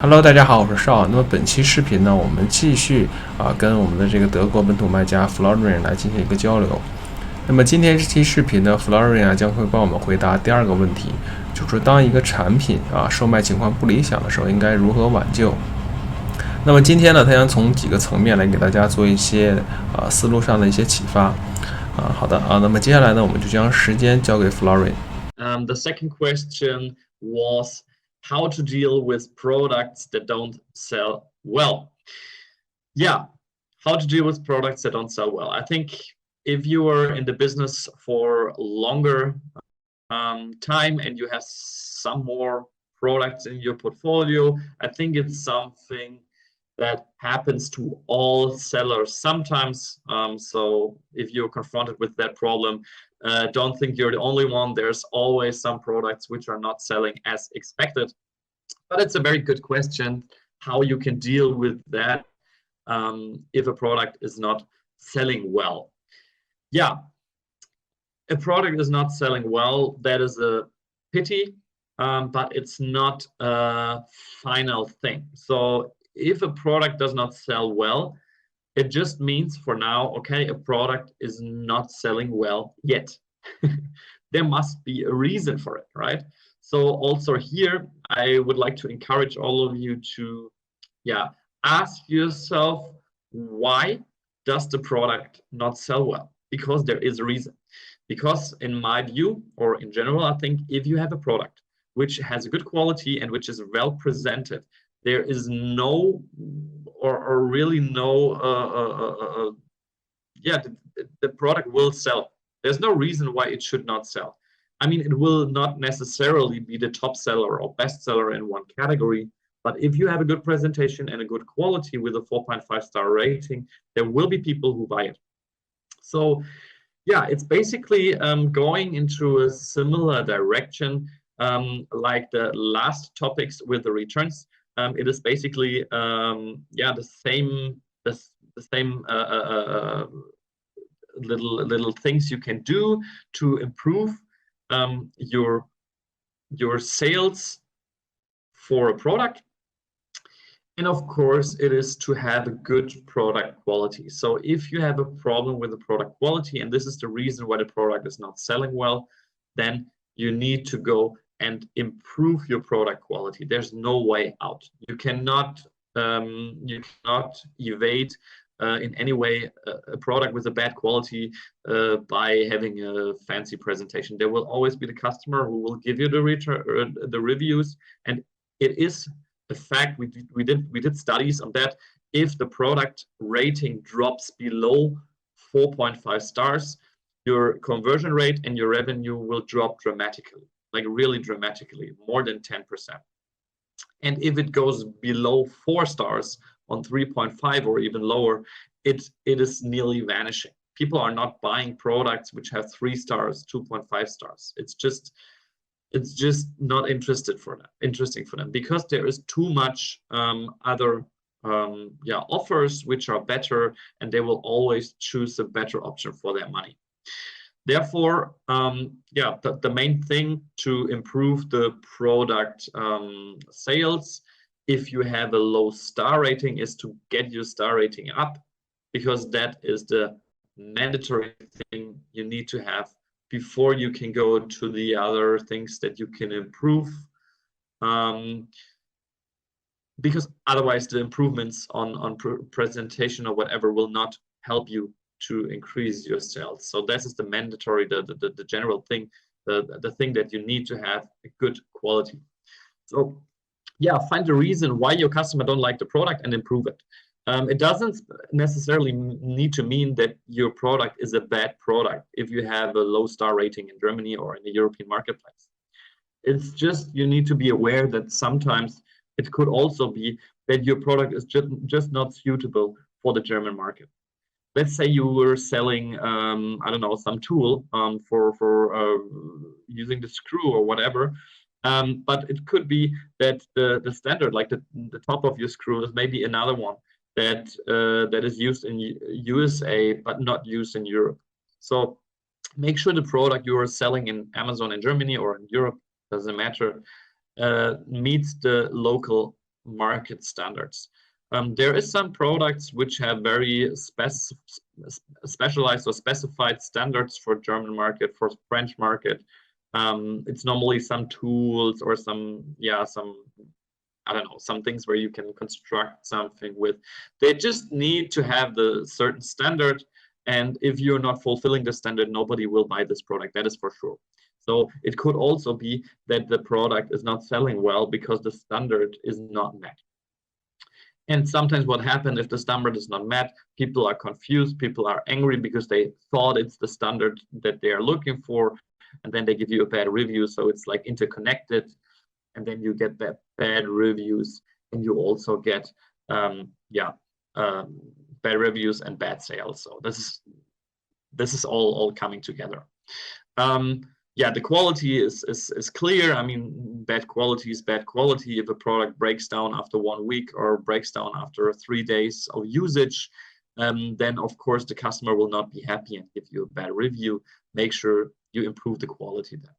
Hello，大家好，我是邵。那么本期视频呢，我们继续跟我们的这个德国本土卖家 florian 来进行一个交流。那么今天这期视频呢，florian 将会帮我们回答第二个问题，就是当一个产品售卖情况不理想的时候，应该如何挽救。那么今天呢，他将从几个层面来给大家做一些思路上的一些启发。好的那么接下来呢，我们就将时间交给 florian。The second question was how to deal with products that don't sell well. Yeah, how to deal with products that don't sell well. I think if you are in the business for longer time and you have some more products in your portfolio, I think it's something that happens to all sellers sometimes. So if you're confronted with that problem, don't think you're the only one. There's always some products which are not selling as expected. But it's a very good question how you can deal with that if a product is not selling well. Yeah, a product is not selling well. That is a pity, but it's not a final thing. So if a product does not sell well, it just means for now, okay, a product is not selling well yet. There must be a reason for it, right? So also here, I would like to encourage all of you to, ask yourself, why does the product not sell well? Because there is a reason. Because in my view, or in general, I think if you have a product which has a good quality and which is well presented, there is no, or really no, the product will sell. There's no reason why it should not sell. I mean, it will not necessarily be the top seller or best seller in one category, but if you have a good presentation and a good quality with a 4.5 star rating, there will be people who buy it. So yeah, it's basically going into a similar direction like the last topics with the returns. It is basically the same little things you can do to improve your sales for a product. And of course, it is to have a good product quality. So if you have a problem with the product quality, and this is the reason why the product is not selling well, then you need to go and improve your product quality. There's no way out. You cannot evade in any way a product with a bad quality by having a fancy presentation. There will always be the customer who will give you the reviews, and it is a fact. We did studies on that. If the product rating drops below 4.5 stars, your conversion rate and your revenue will drop dramatically, like really dramatically, more than 10%. And if it goes below 4 stars on 3.5 or even lower, it is nearly vanishing. People are not buying products which have 3 stars, 2.5 stars. It's just not interesting for them because there is too much other offers which are better, and they will always choose a better option for their money. Therefore, the main thing to improve the product sales, if you have a low star rating, is to get your star rating up, because that is the mandatory thing you need to have before you can go to the other things that you can improve. Because otherwise the improvements on presentation or whatever will not help you to increase your sales. So this is the mandatory, the general thing, the thing that you need to have a good quality. So yeah, find the reason why your customer don't like the product and improve it. It doesn't necessarily need to mean that your product is a bad product if you have a low star rating in Germany or in the European marketplace. It's just you need to be aware that sometimes it could also be that your product is just not suitable for the German market. Let's say you were selling, I don't know, some tool for using the screw or whatever. But it could be that the standard, like the top of your screw, is maybe another one that is used in USA but not used in Europe. So make sure the product you are selling in Amazon in Germany or in Europe, doesn't matter, meets the local market standards. There is some products which have very specialized or specified standards for German market, for French market. It's normally some tools or some I don't know, some things where you can construct something with. They just need to have the certain standard, and if you're not fulfilling the standard, nobody will buy this product. That is for sure. So it could also be that the product is not selling well because the standard is not met. And sometimes what happens if the standard is not met, people are confused, people are angry because they thought it's the standard that they are looking for, and then they give you a bad review. So it's like interconnected, and then you get that bad reviews, and you also get bad reviews and bad sales. So this is all coming together. The quality is clear. I mean, bad quality is bad quality. If a product breaks down after 1 week or breaks down after 3 days of usage, then of course the customer will not be happy and give you a bad review. Make sure you improve the quality then.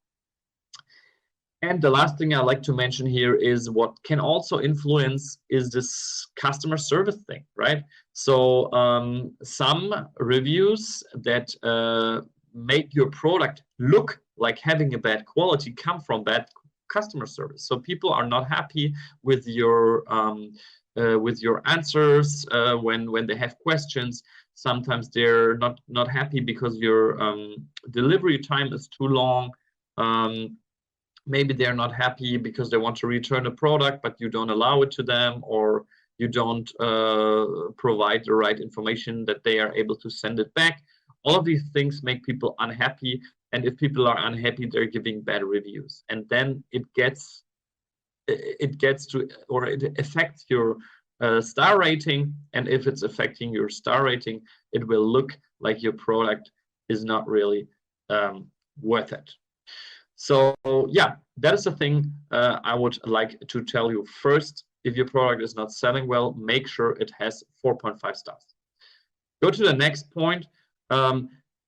And the last thing I like to mention here is what can also influence is this customer service thing, right? So some reviews that make your product look like having a bad quality come from bad customer service. So people are not happy with your answers when they have questions. Sometimes they're not happy because your delivery time is too long. Maybe they're not happy because they want to return a product, but you don't allow it to them, or you don't provide the right information that they are able to send it back. All of these things make people unhappy, and if people are unhappy, they're giving bad reviews, and then it affects your star rating. And if it's affecting your star rating, it will look like your product is not really worth it. So yeah, that is the thing I would like to tell you. First, if your product is not selling well, make sure it has 4.5 stars. Go to the next point.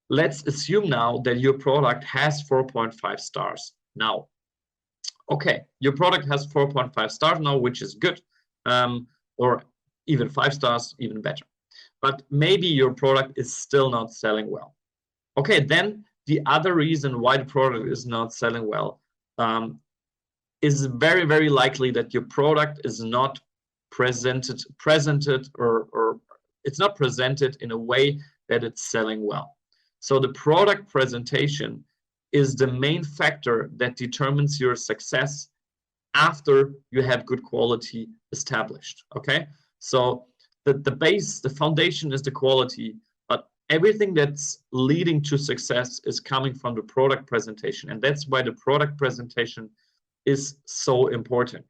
Let's assume now that your product has 4.5 stars. Now, okay, your product has 4.5 stars now, which is good, or even 5 stars, even better. But maybe your product is still not selling well. Okay, then the other reason why the product is not selling well is very, very likely that your product is not presented or it's not presented in a way that it's selling well. So the product presentation is the main factor that determines your success after you have good quality established. Okay, so the base, the foundation is the quality, but everything that's leading to success is coming from the product presentation, and that's why the product presentation is so important.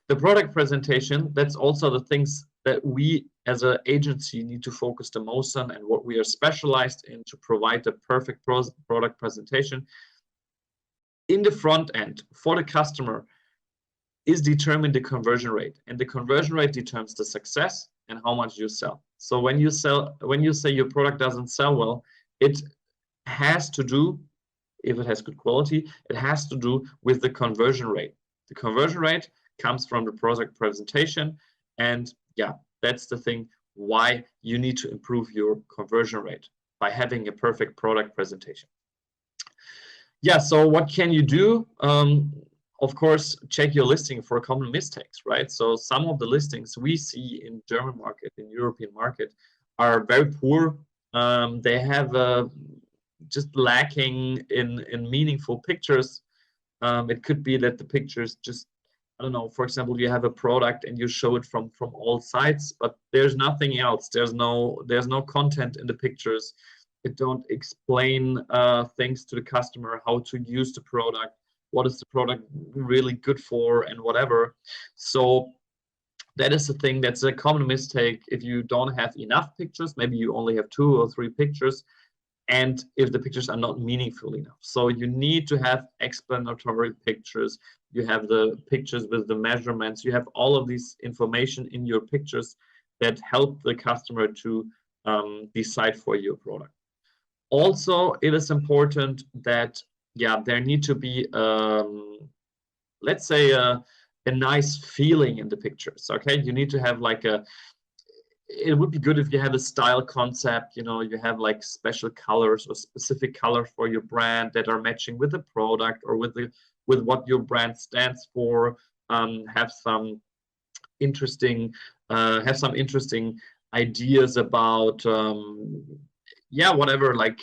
The product presentation, that's also the things that we as an agency need to focus the most on, and what we are specialized in to provide the perfect product presentation. In the front end for the customer is determine the conversion rate, and the conversion rate determines the success and how much you sell. So when you say your product doesn't sell well, it has to do, if it has good quality, it has to do with the conversion rate. The conversion rate comes from the product presentation, and yeah, that's the thing why you need to improve your conversion rate by having a perfect product presentation. Yeah, so what can you do? Of course, check your listing for common mistakes, right? So some of the listings we see in German market, in European market, are very poor. They have just lacking in meaningful pictures. It could be that the pictures just, I don't know, for example, you have a product and you show it from all sides, but there's nothing else. There's no content in the pictures. It don't explain things to the customer, how to use the product, what is the product really good for, and whatever. So that is the thing, that's a common mistake. If you don't have enough pictures, maybe you only have 2 or 3 pictures, and if the pictures are not meaningful enough. So you need to have explanatory pictures. You have the pictures with the measurements. You have all of this information in your pictures that help the customer to decide for your product. Also, it is important that, yeah, there need to be, let's say, a a nice feeling in the pictures. Okay, you need to have like it would be good if you have a style concept, you know, you have like special colors or specific colors for your brand that are matching with the product or with what your brand stands for. Have some interesting ideas about whatever, like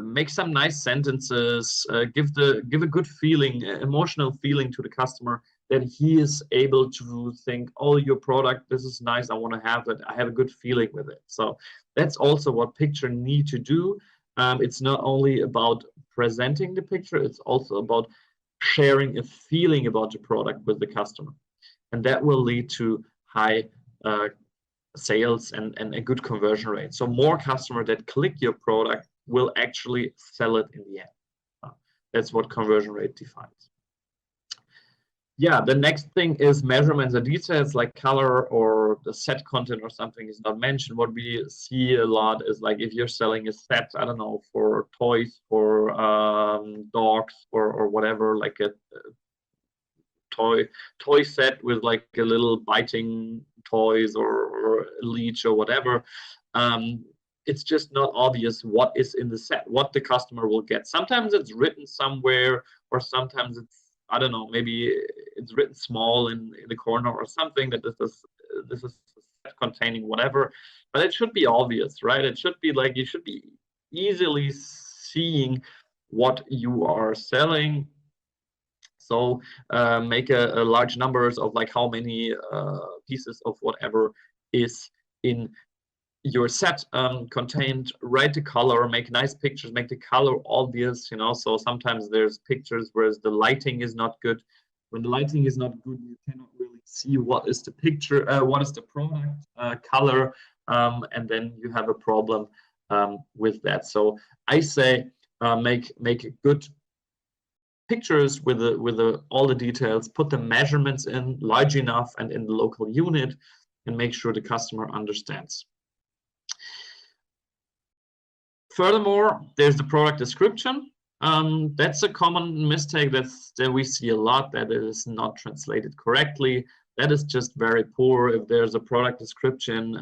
make some nice sentences, give a good feeling, emotional feeling to the customer, that he is able to think, oh, your product, this is nice, I want to have it, I have a good feeling with it. So that's also what picture need to do. It's not only about presenting the picture, it's also about sharing a feeling about the product with the customer, and that will lead to high sales and a good conversion rate. So more customers that click your product will actually sell it in the end. That's what conversion rate defines. Yeah, the next thing is measurements and details, like color or the set content or something is not mentioned. What we see a lot is like if you're selling a set, I don't know, for toys, for dogs or whatever, like a toy set with like a little biting toys or a leash or whatever. It's just not obvious what is in the set, what the customer will get. Sometimes it's written somewhere, or sometimes it's, I don't know, maybe it's written small in the corner or something, that this is a set containing whatever, but it should be obvious, right? It should be like, you should be easily seeing what you are selling. So make a large numbers of like how many pieces of whatever is in your set contained. Write the color, make nice pictures, make the color obvious, you know. So sometimes there's pictures where the lighting is not good. When the lighting is not good, you cannot really see what is the picture, what is the product color, and then you have a problem with that. So I say make good pictures with all the details, put the measurements in large enough and in the local unit, and make sure the customer understands. Furthermore, there's the product description. That's a common mistake that we see a lot, that it is not translated correctly. That is just very poor. If there's a product description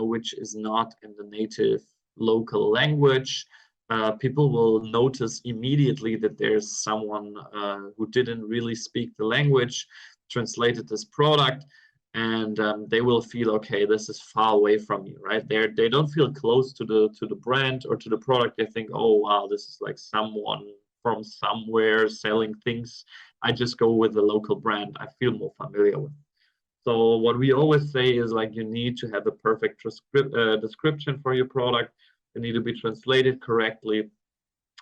which is not in the native local language, people will notice immediately that there's someone who didn't really speak the language, translated this product, and they will feel, okay, this is far away from you, right? They don't feel close to the brand or to the product. They think, oh wow, this is like someone from somewhere selling things. I just go with the local brand I feel more familiar with. So what we always say is like, you need to have a perfect description for your product. It need to be translated correctly.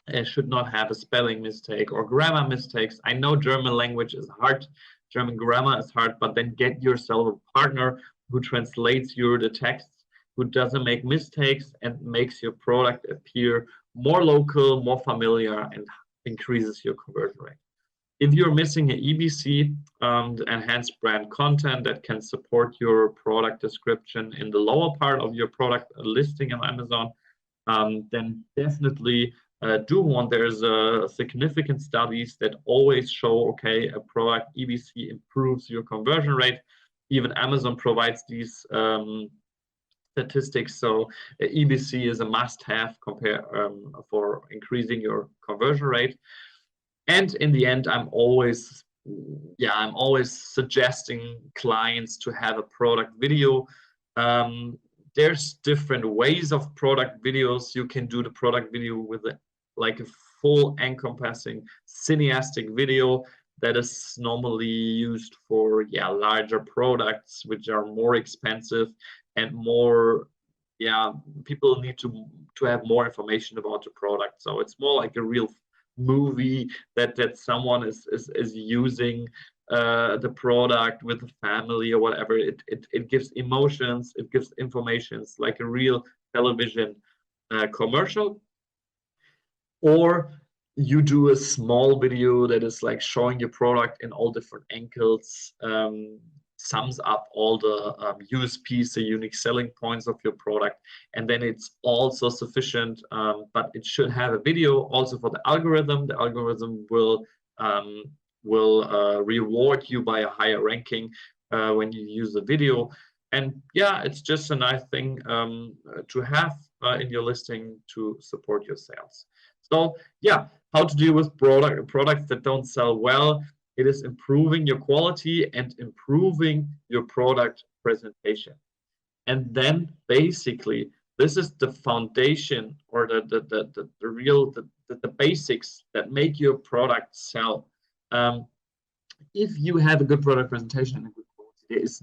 It should not have a spelling mistake or grammar mistakes. I know German language is hard, German grammar is hard, but then get yourself a partner who translates the text, who doesn't make mistakes and makes your product appear more local, more familiar, and increases your conversion rate. If you're missing an EBC, enhanced brand content that can support your product description in the lower part of your product listing on Amazon, then definitely do one. There's significant studies that always show, okay, a product EBC improves your conversion rate. Even Amazon provides these statistics. So EBC is a must-have for increasing your conversion rate. And in the end, I'm always suggesting clients to have a product video. There's different ways of product videos. You can do the product video with like a full encompassing cineastic video that is normally used for larger products, which are more expensive and more people need to have more information about the product. So it's more like a real movie that someone is using the product with the family or whatever. It gives emotions, it gives informations, like a real television commercial. Or you do a small video that is like showing your product in all different angles, sums up all the USPs, the unique selling points of your product, and then it's also sufficient, but it should have a video also for the algorithm. The algorithm will will reward you by a higher ranking when you use the video. And yeah, it's just a nice thing to have in your listing to support your sales. So yeah, how to deal with products that don't sell well. It is improving your quality and improving your product presentation. And then basically, this is the foundation, or the basics that make your product sell. If you have a good product presentation and a good quality, there is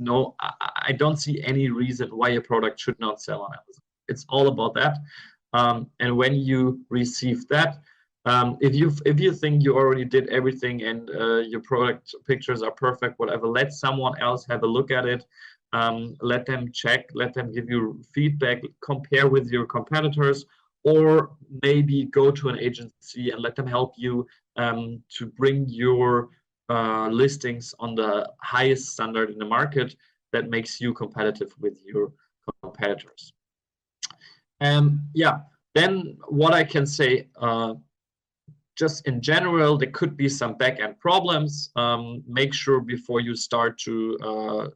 I don't see any reason why your product should not sell on Amazon. It's all about that. And when you receive that, if you think you already did everything and your product pictures are perfect, whatever, let someone else have a look at it. Let them check, let them give you feedback, compare with your competitors, or maybe go to an agency and let them help you to bring your listings on the highest standard in the market that makes you competitive with your competitors. Yeah, then what I can say, just in general, there could be some back-end problems. Make sure before you start to,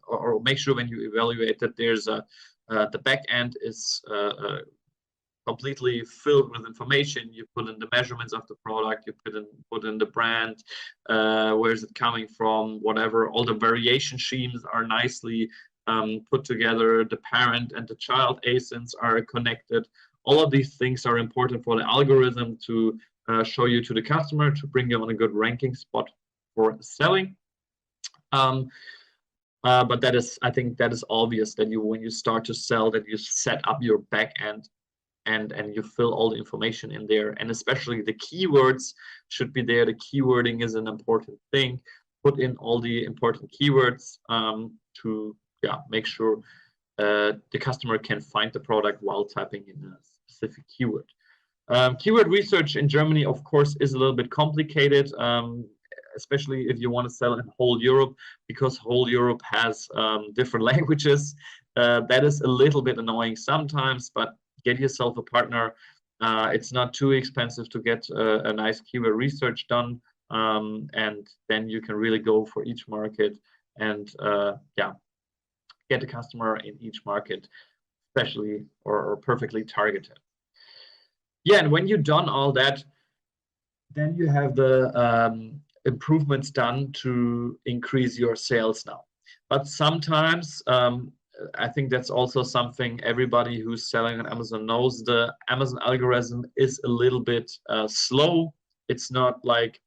or make sure when you evaluate that there's the back-end is completely filled with information. You put in the measurements of the product, you put in the brand, where is it coming from, whatever. All the variation schemes are nicely put together. The parent and the child ASINs are connected. All of these things are important for the algorithm to show you to the customer, to bring you on a good ranking spot for selling. But that is, I think that is obvious that when you start to sell, that you set up your back end and you fill all the information in there, and especially the keywords should be there. The keywording is an important thing. Put in all the important keywords to make sure the customer can find the product while typing in a specific keyword. Keyword research in Germany, of course, is a little bit complicated, especially if you want to sell in whole Europe, because whole Europe has different languages. That is a little bit annoying sometimes, but get yourself a partner. It's not too expensive to get a nice keyword research done, and then you can really go for each market and get the customer in each market, especially or perfectly targeted. Yeah, and when you've done all that, then you have the improvements done to increase your sales now. But sometimes, I think that's also something everybody who's selling on Amazon knows, the Amazon algorithm is a little bit slow. It's not like,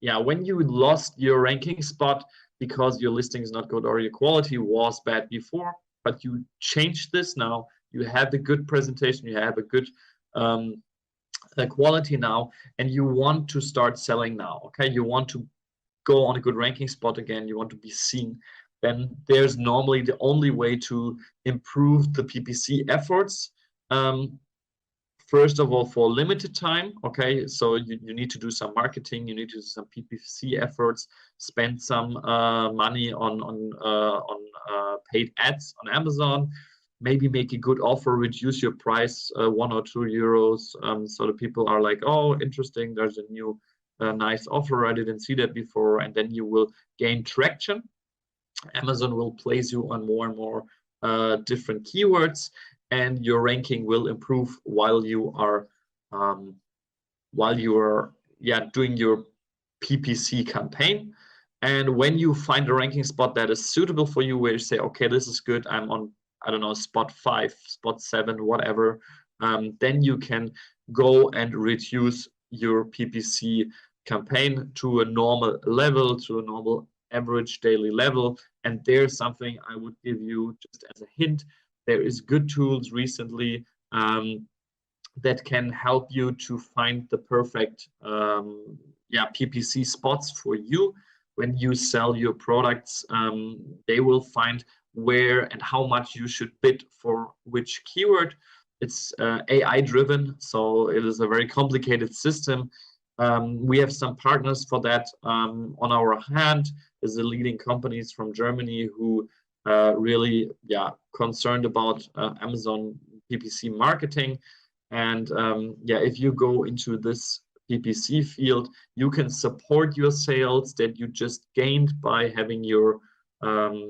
when you lost your ranking spot because your listing is not good or your quality was bad before, but you changed this now, you have a good presentation, you have a good quality now, and you want to start selling now, okay? You want to go on a good ranking spot again, you want to be seen, then there's normally the only way to improve the PPC efforts. First of all, for limited time, okay? So you need to do some marketing, you need to do some PPC efforts, spend some money on paid ads on Amazon, maybe make a good offer, reduce your price 1 or 2 euros, so the people are like, oh, interesting, there's a new nice offer, I didn't see that before, and then you will gain traction. Amazon will place you on more and more different keywords, and your ranking will improve while you are doing your PPC campaign. And when you find a ranking spot that is suitable for you, where you say, okay, this is good, I'm on, I don't know, spot 5, spot 7, whatever, then you can go and reduce your PPC campaign to a normal level, to a normal average daily level. And there's something I would give you just as a hint. There is good tools recently that can help you to find the perfect PPC spots for you. When you sell your products, they will find where and how much you should bid for which keyword. It's AI driven, so it is a very complicated system. We have some partners for that on our hand. Is the leading companies from Germany who really concerned about Amazon PPC marketing. And if you go into this PPC field, you can support your sales that you just gained by having your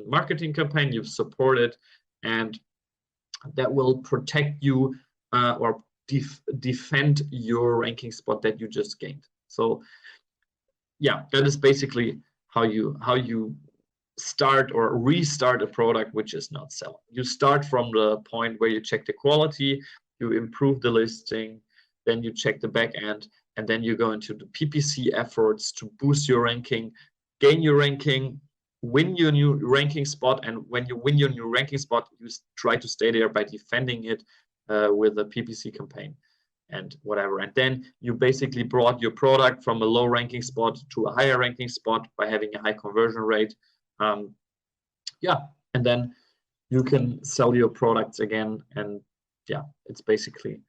marketing campaign you've supported, and that will protect you or defend your ranking spot that you just gained. So yeah, that is basically how you start or restart a product which is not selling. You start from the point where you check the quality, you improve the listing, then you check the back end, and then you go into the PPC efforts to boost your ranking, gain your ranking, win your new ranking spot, and when you win your new ranking spot, you try to stay there by defending it with a PPC campaign and whatever. And then you basically brought your product from a low ranking spot to a higher ranking spot by having a high conversion rate. Yeah, and then you can sell your products again. And yeah, it's basically,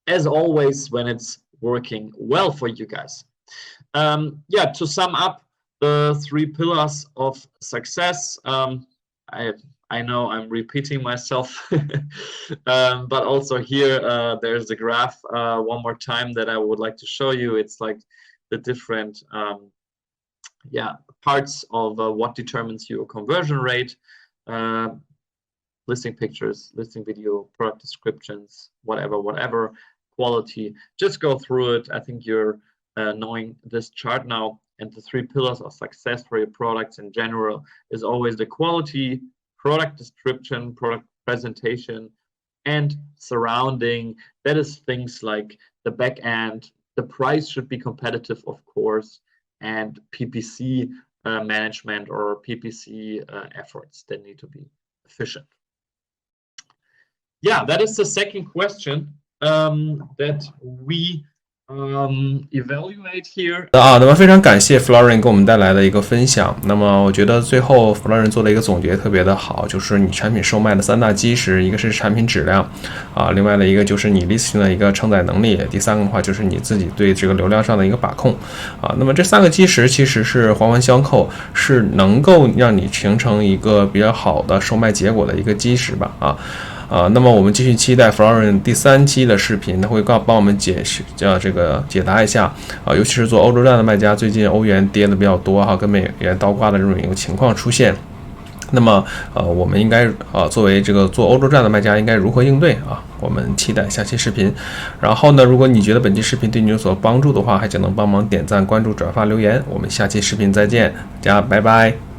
as always, when it's working well for you guys. Yeah, to sum up the 3 pillars of success, I know I'm repeating myself, but also here there's the graph one more time that I would like to show you. It's like the different parts of what determines your conversion rate, listing pictures, listing video, product descriptions, whatever, quality. Just go through it. I think you're knowing this chart now, and the 3 pillars of success for your products in general is always the quality, product description, product presentation, and surrounding. That is things like the back end. The price should be competitive, of course, and PPC management or PPC efforts that need to be efficient. Yeah, that is the second question that we evaluate here. 那么非常感谢 Florian 给我们带来的一个分享。那么我觉得最后 Florian 做了一个总结特别的好，就是你产品售卖的3大基石，一个是产品质量另外的一个就是你 listing 的一个承载能力，第3个的话就是你自己对这个流量上的一个把控那么这3个基石其实是环环相扣，是能够让你形成一个比较好的售卖结果的一个基石吧那么我们继续期待 Florian 第3期的视频，他会帮我们解答一下尤其是做欧洲站的卖家，最近欧元跌的比较多跟美元倒挂的这种一个情况出现。那么我们应该作为这个做欧洲站的卖家应该如何应对我们期待下期视频。然后呢，如果你觉得本期视频对你有所帮助的话，还请能帮忙点赞、关注、转发、留言。我们下期视频再见，大家拜拜。